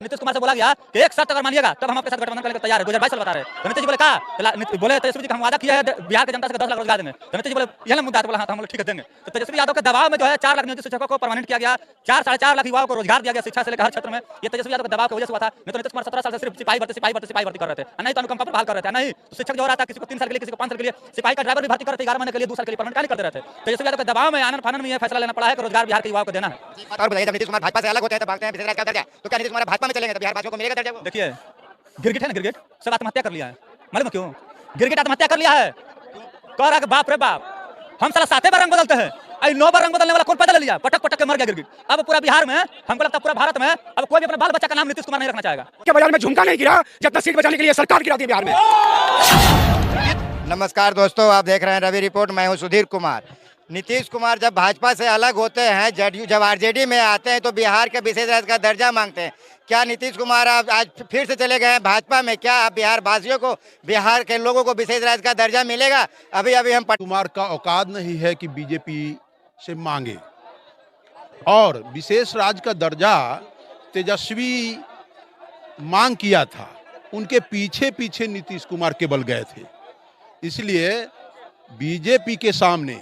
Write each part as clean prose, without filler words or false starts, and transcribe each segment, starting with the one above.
नीतीश कुमार से बोला गया कि एक शर्त अगर मानिएगा तब हम आपके साथ गठबंधन करने को तैयार है। 2022 साल बता रहे तो नीतीश जी बोले कहा बोले तेजस्वी जी का हम वादा किया है बिहार के जनता से 10 लाख रोजगार देंगे। तो नीतीश जी बोले यह मुद्दा है, बोला हाँ हम लोग ठीक है देंगे। तो तेजस्वी यादव के दबाव में जो है 4 लाख नियोजित शिक्षकों को परमानेंट किया गया, 4-4.5 लाख युवाओं को रोजगार दिया गया शिक्षा से लेकर हर क्षेत्र में। ये तेजस्वी यादव के दबाव की वजह से हुआ था। नहीं तो नीतीश कुमार 17 साल से सिर्फ सिपाही भर्ती कर रहे थे, नहीं तो अनुकंपा पर बहाल कर रहे थे, नहीं तो शिक्षक जो हो रहा था किसी को 3 साल के लिए किसी को 5 साल के लिए, सिपाही का ड्राइवर भी भर्ती करते 11 महीने के लिए 2 साल के लिए परमानेंट कर देते थे। तेजस्वी यादव के दबाव में आनंद फानन में यह फैसला लेना पड़ा है कि रोजगार बिहार के युवाओं को देना है। और बताइए, जब नीतीश कुमार भाजपा से अलग होते हैं तो भागते हैं विशेष राज्य का दर्जा, तो क्या नीतीश कुमार भाजपा में चलेंगे तो बिहार वासियों को मिलेगा दर्जा? देखिए गिरगिट है ना, गिरगिट सब आत्महत्या कर लिया है। मालूम क्यों गिरगिट आत्महत्या कर लिया है? कह रहा कि बाप रे बाप हम साला 7 बार रंग बदलते हैं, आई 9 बार रंग बदलने वाला कौन पैदा ले लिया, पटक पटक के मर गया गिरगिट। अब पूरा बिहार में हमको लगता है पूरा भारत में अब कोई भी अपने बाल बच्चा का नाम नीतीश कुमार नहीं रखना चाहेगा। के बाजार में झुमका नहीं गिरा जब तक सीट बचाने के लिए सरकार गिरा दी बिहार में। नमस्कार दोस्तों, आप देख रहे हैं रवि रिपोर्ट। मैं हूं सुधीर कुमार। नीतीश कुमार जब भाजपा से अलग होते हैं, जब आरजेडी में आते हैं तो बिहार के विशेष राज्य का दर्जा मांगते हैं। क्या नीतीश कुमार आज फिर से चले गए हैं भाजपा में? क्या अब बिहार वासियों को, बिहार के लोगों को विशेष राज्य का दर्जा मिलेगा? अभी हम कुमार का औकात नहीं है कि बीजेपी से मांगे, और विशेष राज्य का दर्जा तेजस्वी मांग किया था, उनके पीछे पीछे नीतीश कुमार केवल गए थे। इसलिए बीजेपी के सामने,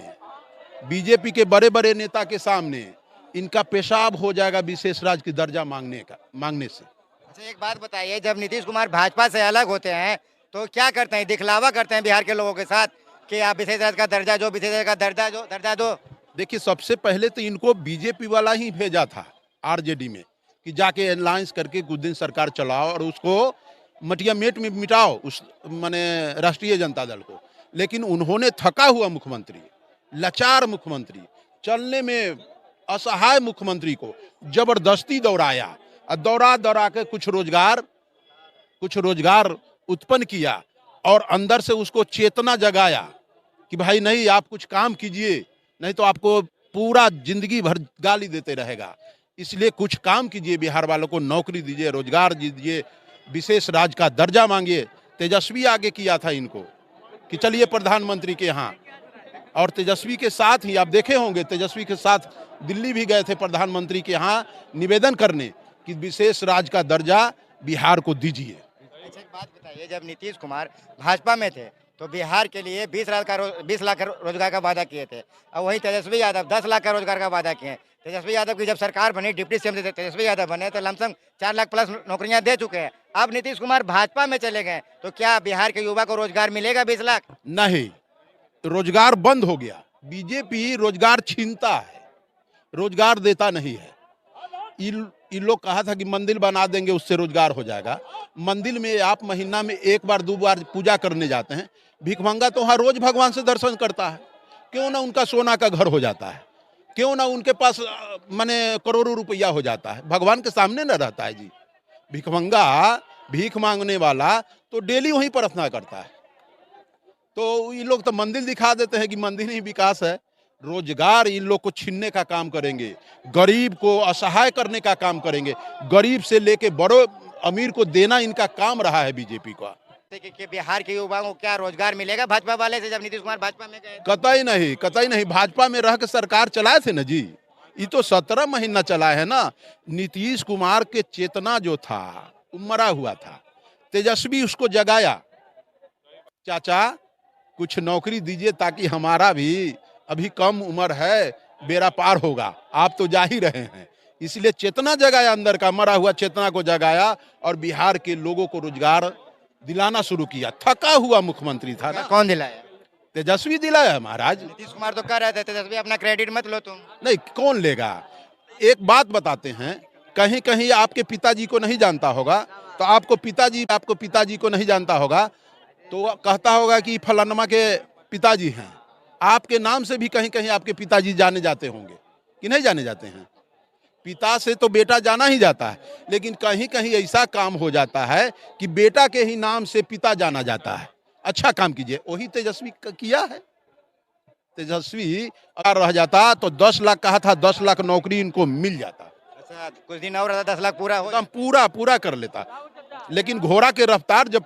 बीजेपी के बड़े बड़े नेता के सामने इनका पेशाब हो जाएगा विशेष राज्य की दर्जा मांगने से। अच्छा, एक बात बताइए, जब नीतीश कुमार भाजपा से अलग होते हैं तो क्या करते हैं? दिखलावा करते हैं बिहार के लोगों के साथ कि आप विशेष राज्य का दर्जा जो, विशेष राज्य का दर्जा दो। देखिए, सबसे पहले तो इनको बीजेपी वाला ही भेजा था आरजेडी में कि जाके अलायंस करके कुछ दिन सरकार चलाओ और उसको मटिया मेट में मिटाओ, उस माने राष्ट्रीय जनता दल को। लेकिन उन्होंने थका हुआ मुख्यमंत्री, लाचार मुख्यमंत्री, चलने में असहाय मुख्यमंत्री को जबरदस्ती दौड़ाया और दौड़ा के कुछ रोजगार उत्पन्न किया और अंदर से उसको चेतना जगाया कि भाई नहीं, आप कुछ काम कीजिए, नहीं तो आपको पूरा जिंदगी भर गाली देते रहेगा। इसलिए कुछ काम कीजिए, बिहार वालों को नौकरी दीजिए, रोजगार दीजिए, विशेष राज्य का दर्जा मांगिए। तेजस्वी आगे किया था इनको कि चलिए प्रधानमंत्री के यहाँ, और तेजस्वी के साथ ही आप देखे होंगे, तेजस्वी के साथ दिल्ली भी गए थे प्रधानमंत्री के यहाँ निवेदन करने कि विशेष राज्य का दर्जा बिहार को दीजिए। अच्छा, एक बात बताइए, जब नीतीश कुमार भाजपा में थे तो बिहार के लिए 20 लाख रोजगार का वादा किए थे, और वहीं तेजस्वी यादव 10 लाख का रोजगार का वादा किए। तेजस्वी यादव की जब सरकार बनी, डिप्टी सीएम से तेजस्वी यादव बने तो लमसम 4 लाख प्लस नौकरियां दे चुके हैं। अब नीतीश कुमार भाजपा में चले गए तो क्या बिहार के युवा को रोजगार मिलेगा 20 लाख? नहीं, रोजगार बंद हो गया। बीजेपी रोजगार छीनता है, रोजगार देता नहीं है। इन लोग कहा था कि मंदिर बना देंगे, उससे रोजगार हो जाएगा। मंदिर में आप महीना में 1 बार 2 बार पूजा करने जाते हैं, भिखमंगा तो वहाँ रोज भगवान से दर्शन करता है। क्यों ना उनका सोना का घर हो जाता है, क्यों ना उनके पास माने करोड़ों रुपया हो जाता है, भगवान के सामने न रहता है जी। भिखमंगा, भीख मांगने वाला तो डेली वहीं प्रार्थना करता है। तो ये लोग तो मंदिर दिखा देते हैं कि मंदिर ही विकास है। रोजगार इन लोग को छीनने का काम करेंगे, गरीब को असहाय करने का काम करेंगे। गरीब से लेके बड़ो अमीर को देना इनका काम रहा है बीजेपी का। कि बिहार के युवाओं को क्या रोजगार मिलेगा भाजपा वाले से, जब नीतीश कुमार भाजपा में गए? कतई नहीं। भाजपा में रह के सरकार चलाए थे ना जी, ये तो 17 महीना चला है ना। नीतीश कुमार के चेतना जो था वो मरा हुआ था, तेजस्वी उसको जगाया। चाचा कुछ नौकरी दीजिए ताकि हमारा भी अभी कम उम्र है, बेड़ा पार होगा, आप तो जा ही रहे हैं। इसलिए चेतना जगाया, अंदर का मरा हुआ चेतना को जगाया और बिहार के लोगों को रोजगार दिलाना शुरू किया। थका हुआ मुख्यमंत्री था ना। कौन दिलाया? तेजस्वी दिलाया महाराज। नीतीश कुमार तो कह रहे थे तेजस्वी अपना क्रेडिट मत लो तुम। नहीं, कौन लेगा? एक बात बताते हैं, कहीं कहीं आपके पिताजी को नहीं जानता होगा, तो आपको पिताजी को नहीं जानता होगा तो कहता होगा कि फलानमा के पिताजी हैं। आपके नाम से भी कहीं कहीं आपके पिताजी जाने जाते होंगे कि नहीं जाने जाते हैं? पिता से तो बेटा जाना ही जाता है, लेकिन कहीं कहीं ऐसा काम हो जाता है कि बेटा के ही नाम से पिता जाना जाता है। अच्छा काम कीजिए, वही तेजस्वी किया है। तेजस्वी अगर रह जाता तो 10 लाख कहा था, 10 लाख नौकरी इनको मिल जाता। अच्छा, कुछ दिन और 10 लाख पूरा हो, पूरा कर लेता। लेकिन घोड़ा के रफ्तार जब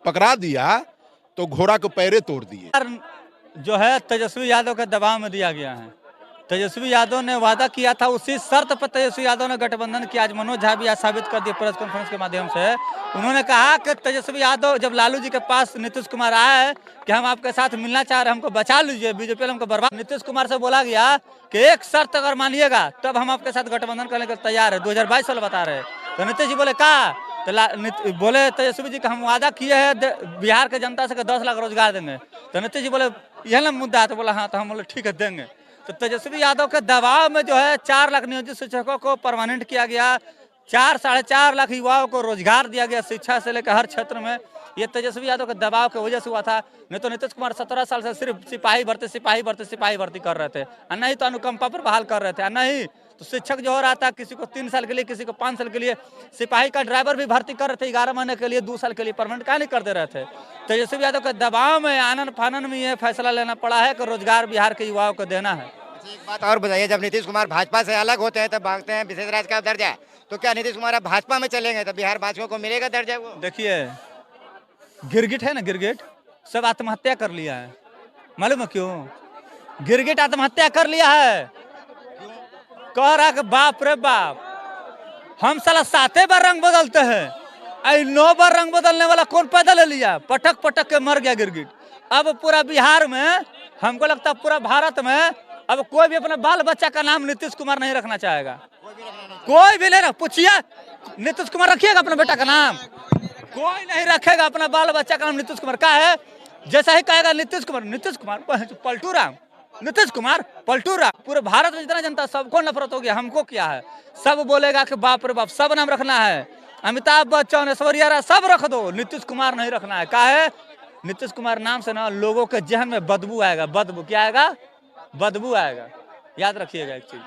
पकड़ा दिया तो घोड़ा को पैरे तोड़ दिए। जो है तेजस्वी यादव के दबाव में दिया गया है। तेजस्वी यादव ने वादा किया था, उसी शर्त पर तेजस्वी यादव ने गठबंधन किया। आज मनोज झा भी आज साबित कर दिए प्रेस कॉन्फ्रेंस के माध्यम से। उन्होंने कहा कि तेजस्वी यादव जब लालू जी के पास नीतीश कुमार आया है कि हम आपके साथ मिलना चाह रहे हैं, हमको बचा लीजिए, बीजेपी हमको बर्बाद। नीतीश कुमार से बोला गया कि एक शर्त अगर मानिएगा तब हम आपके साथ गठबंधन करने के तैयार है। 2022 साल बता रहे। तो नीतीश जी बोले का, तो बोले तेजस्वी जी का हम वादा किए हैं बिहार के जनता से 10 लाख रोजगार देंगे। तो नीतीश जी बोले यह ना मुद्दा है। तो बोला हाँ, तो हम बोले ठीक है देंगे। तो तेजस्वी यादव के दबाव में जो है 4 लाख नियोजित शिक्षकों को परमानेंट किया गया, 4-4.5 लाख युवाओं को रोजगार दिया गया, शिक्षा से लेकर हर क्षेत्र में। ये तेजस्वी यादव के दबाव की वजह से हुआ था। नहीं तो नीतीश कुमार 17 साल से सिर्फ सिपाही भर्ती कर रहे थे, और नहीं तो अनुकंपा पर बहाल कर रहे थे, और नहीं तो शिक्षक जो हो रहा था किसी को 3 साल के लिए, किसी को 5 साल के लिए। सिपाही का ड्राइवर भी भर्ती कर रहे थे 11 महीने के लिए, 2 साल के लिए परमानेंट क्या नहीं कर दे रहे थे। तेजस्वी यादव के दबाव में आनन फानन में यह फैसला लेना पड़ा है कि रोजगार बिहार के युवाओं को देना है। एक बात और बताइए, जब नीतीश कुमार भाजपा से अलग होते हैं तब मांगते हैं विशेष राज्य का दर्जा, तो क्या नीतीश कुमार अब भाजपा में चलेंगे तो बिहार वासियों को मिलेगा दर्जा? वो देखिए, गिरगिट है ना, गिरगिट सब आत्महत्या कर लिया है। मालूम है क्यों? गिरगिट आत्महत्या कर लिया है। कह रहा कि बाप रे बाप, हम साला 7 बार रंग बदलते हैं, 9 बार रंग बदलने वाला कौन पैदा ले लिया? पटक पटक के मर गया गिरगिट। अब पूरा बिहार में, हमको लगता है पूरा भारत में अब कोई भी अपने बाल बच्चा का नाम नीतीश कुमार नहीं रखना चाहेगा। कोई भी नहीं, पूछिए नीतीश कुमार रखिएगा अपने बेटा का नाम? कोई नहीं रखेगा अपना बाल बच्चा का नाम नीतीश कुमार। का है जैसा ही कहेगा नीतीश कुमार पलटू राम, नीतीश कुमार पलटू राम। पूरे भारत में जितना जनता सबको नफरत हो गया। हमको क्या है, सब बोलेगा कि बाप रे बाप, सब नाम रखना है। अमिताभ बच्चन, ऐश्वर्या राय सब रख दो, नीतीश कुमार नहीं रखना है। का है नीतीश कुमार नाम से ना लोगों के जहन में बदबू आएगा। बदबू क्या आएगा? बदबू आएगा। याद रखिएगा एक चीज,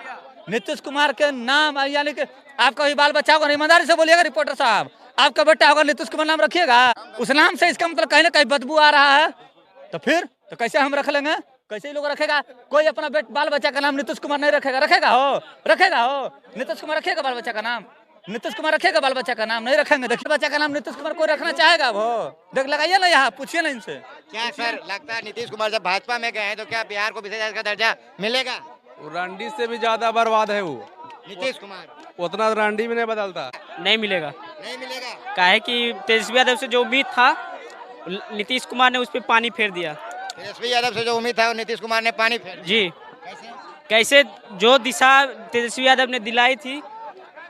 नीतीश कुमार के नाम यानी कि आपका भी बाल बच्चा होगा, ईमानदारी से बोलिएगा रिपोर्टर साहब, आपका बेटा होगा नीतीश कुमार नाम रखिएगा। उस नाम से इसका मतलब कहीं ना कहीं बदबू आ रहा है। तो फिर तो कैसे हम रख लेंगे? कैसे लोग रखेगा? कोई अपना बाल बच्चा का नाम नीतीश कुमार नहीं रखेगा। रखेगा हो नीतीश कुमार रखेगा बाल बच्चा का नाम? नीतीश कुमार रखेगा बाल बच्चा का नाम? नहीं रखेंगे। देखिए बच्चा का नाम नीतीश कुमार कोई रखना चाहेगा? वो देख लगाइए ना, यहाँ पूछिए ना इनसे। क्या सर लगता है नीतीश कुमार जब भाजपा में गए हैं तो क्या बिहार को विशेष राज्य का दर्जा मिलेगा? रांडी से भी ज्यादा बर्बाद है वो नीतीश कुमार। उतना रांडी भी नहीं बदलता। नहीं मिलेगा। नहीं मिलेगा। काहे कि तेजस्वी यादव से जो उम्मीद था नीतीश कुमार ने उस पर पानी फेर दिया। तेजस्वी यादव से जो उम्मीद था नीतीश कुमार ने पानी फेर दिया। जी, कैसे? कैसे जो दिशा तेजस्वी यादव ने दिलाई थी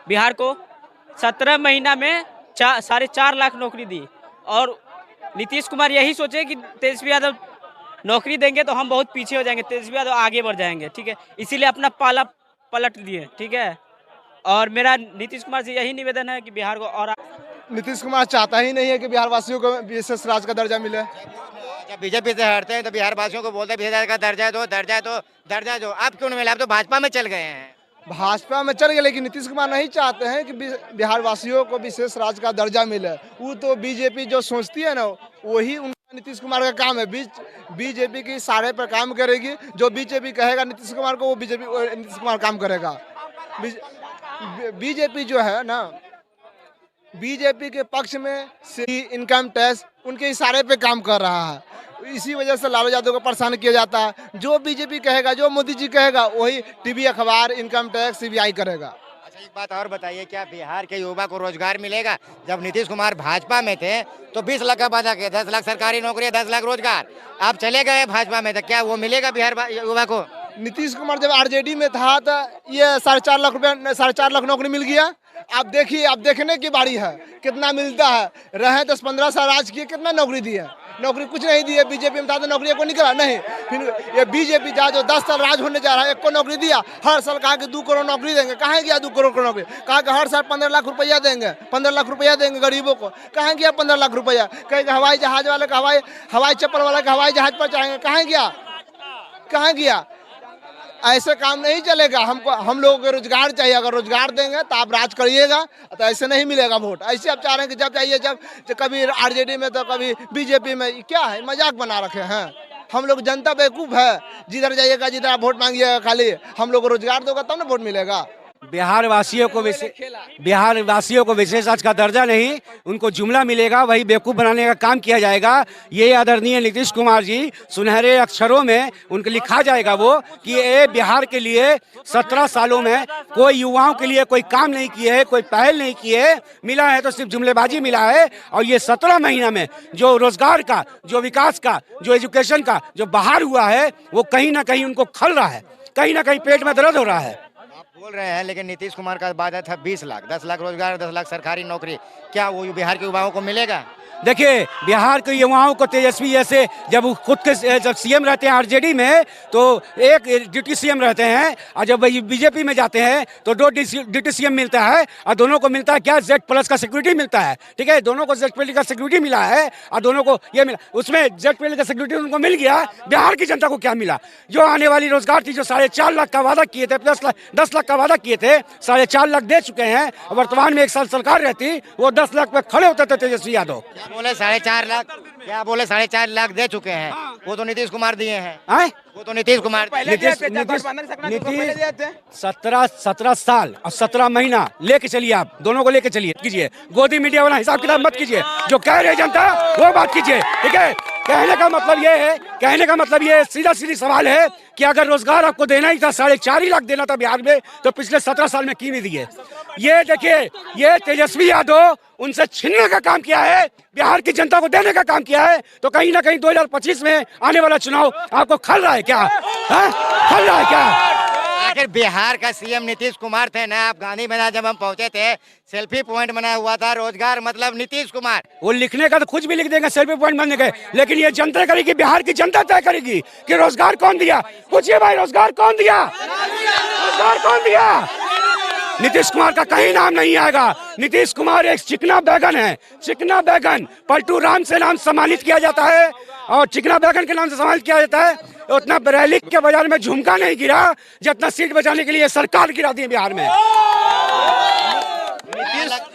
बिहार को, 17 महीना में 4.5 लाख नौकरी दी। और नीतीश कुमार यही सोचे कि तेजस्वी यादव नौकरी देंगे तो हम बहुत पीछे हो जाएंगे, तेजस्वी यादव आगे बढ़ जाएंगे। ठीक है, इसीलिए अपना पाला पलट दिए। ठीक है, और मेरा नीतीश कुमार से यही निवेदन है कि बिहार को और नीतीश कुमार चाहता ही नहीं है कि बिहार वासियों को विशेष राज्य का दर्जा मिले। जब बीजेपी से हटते हैं तो बिहार वासियों को बोलते हैं विशेष राज्य का दर्जा दो। आप क्यों नहीं मिला? आप तो भाजपा में चल गए हैं। भाजपा में चल गए, लेकिन नीतीश कुमार नहीं चाहते हैं कि बिहार वासियों को विशेष राज्य का दर्जा मिले। वो तो बीजेपी जो सोचती है ना, वही उनका नीतीश कुमार का काम है। बीजेपी की सारे पर काम करेगी। जो बीजेपी कहेगा नीतीश कुमार को, वो नीतीश कुमार काम करेगा। बीजेपी जो है ना, बीजेपी के पक्ष में इनकम टैक्स उनके इशारे पे काम कर रहा है। इसी वजह से लालू यादव को परेशान किया जाता है। जो बीजेपी कहेगा, जो मोदी जी कहेगा, वही टीवी, अखबार, इनकम टैक्स, सीबीआई करेगा। अच्छा एक बात और बताइए, क्या बिहार के युवा को रोजगार मिलेगा? जब नीतीश कुमार भाजपा में थे तो 20 लाख का वादा किया, 10 लाख सरकारी नौकरी, 10 लाख रोजगार। आप चले गए भाजपा में, तो क्या वो मिलेगा बिहार युवा को? नीतीश कुमार जब आरजेडी में था तो ये 4.5 लाख रुपये, 4.5 लाख नौकरी मिल गया। आप देखिए, आप देखने की बारी है कितना मिलता है। रहे 10-15 साल राज किए, कितना नौकरी दिए? नौकरी कुछ नहीं दिए। बीजेपी में था तो नौकरी को निकला नहीं। फिर ये बीजेपी जो 10 साल राज होने जा रहा है, 1 को नौकरी दिया। हर साल कहा कि 2 करोड़ नौकरी देंगे। कहाँ गया 2 करोड़ नौकरी? कहा कि हर साल 15 लाख रुपया देंगे, 15 लाख रुपया देंगे गरीबों को। कहाँ गया 15 लाख रुपया? कहेंगे हवाई जहाज वाले का हवाई चप्पल वाले का हवाई जहाज पर चाहेंगे। कहाँ गया? ऐसे काम नहीं चलेगा। हम लोगों को रोजगार चाहिए। अगर रोजगार देंगे तो आप राज करिएगा, तो ऐसे नहीं मिलेगा वोट। ऐसे आप चाह रहे हैं कि जब चाहिए जब कभी आरजेडी में तो कभी बीजेपी में। क्या है, मजाक बना रखे हैं। हम लोग जनता बेवकूफ़ है। जिधर जाइएगा, जिधर आप वोट मांगिएगा, खाली हम लोग को रोजगार दोगा तब ना वोट मिलेगा। बिहार वासियों को विशेष आज का दर्जा नहीं, उनको जुमला मिलेगा, वही बेवकूफ़ बनाने का काम किया जाएगा। ये आदरणीय नीतीश कुमार जी सुनहरे अक्षरों में उनके लिखा जाएगा वो कि ये बिहार के लिए 17 सालों में कोई युवाओं के लिए कोई काम नहीं किए है, कोई पहल नहीं की है, मिला है तो सिर्फ जुमलेबाजी मिला है। और ये 17 महीना में जो रोजगार का, जो विकास का, जो एजुकेशन का जो बाहर हुआ है वो कहीं ना कहीं उनको खल रहा है, कहीं ना कहीं पेट में दर्द हो रहा है। बोल रहे हैं लेकिन नीतीश कुमार का वादा था 20 लाख, 10 लाख रोजगार, 10 लाख सरकारी नौकरी, क्या वो बिहार के युवाओं को मिलेगा? देखिए बिहार के युवाओं को तेजस्वी जैसे जब खुद के जब सीएम रहते हैं आरजेडी में तो एक डिप्टी सीएम रहते हैं, और जब बीजेपी में जाते हैं तो 2 डिप्टी सीएम मिलता है, और दोनों को मिलता है क्या, Z+ का सिक्योरिटी मिलता है। ठीक है, दोनों को Z+ का सिक्योरिटी मिला है और दोनों को ये मिला, उसमें Z+ का सिक्योरिटी उनको मिल गया। बिहार की जनता को क्या मिला? जो आने वाली रोजगार थी, जो 4.5 लाख का वादा किए थे, प्लस 10 लाख का वादा किए थे, 4.5 लाख दे चुके हैं। वर्तमान में 1 साल सरकार रहती वो 10 लाख पे खड़े होते थे तेजस्वी यादव। बोले 4.5 लाख, क्या बोले 4.5 लाख दे चुके हैं, वो तो नीतीश कुमार दिए हैं। वो तो नीतीश कुमार नीतीश 17 साल और 17 महीना लेके चलिए, आप दोनों को लेके चलिए, कीजिए गोदी मीडिया वाला हिसाब किताब मत कीजिए, जो कह रहे जनता वो बात कीजिए। ठीक है, कहने का मतलब ये है, सीधा सीधी सवाल है कि अगर रोजगार आपको देना ही था, 4.5 लाख देना था बिहार में, तो पिछले 17 साल में क्यों नहीं दिए? ये देखिए, ये तेजस्वी यादव उनसे छीनने का काम किया है, बिहार की जनता को देने का काम किया है। तो कहीं ना कहीं 2025 में आने वाला चुनाव आपको खल रहा है क्या? खल रहा है क्या? आखिर बिहार का सीएम नीतीश कुमार थे ना। आप गांधी मैदान जब हम पहुंचे थे, सेल्फी पॉइंट बना हुआ था, रोजगार मतलब नीतीश कुमार। वो लिखने का तो कुछ भी लिख देंगे सेल्फी पॉइंट बनने के, लेकिन ये जनता करेगी, बिहार की जनता तय करेगी कि रोजगार कौन दिया। पूछिए भाई, रोजगार कौन दिया? रोजगार कौन दिया? नीतीश कुमार का कहीं नाम नहीं आएगा। नीतीश कुमार एक चिकना बैगन है, चिकना बैगन। पलटू राम से नाम सम्मानित किया जाता है और चिकना बैगन के नाम से सम्मानित किया जाता है। उतना बरेली के बाजार में झुमका नहीं गिरा जितना सीट बचाने के लिए सरकार गिरा दी बिहार में।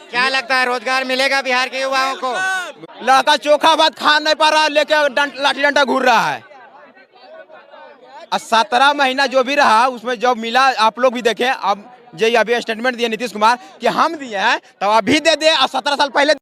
क्या लगता है रोजगार मिलेगा बिहार के युवाओं को? लड़का चोखा भात खा नहीं पा रहा, लेके लाठी डंडा घूर रहा है। 17 महीना जो भी रहा उसमें जब मिला, आप लोग भी देखें। अब अभी स्टेटमेंट दिए नीतीश कुमार कि हम दिए हैं तो अभी दे दे, 17 साल पहले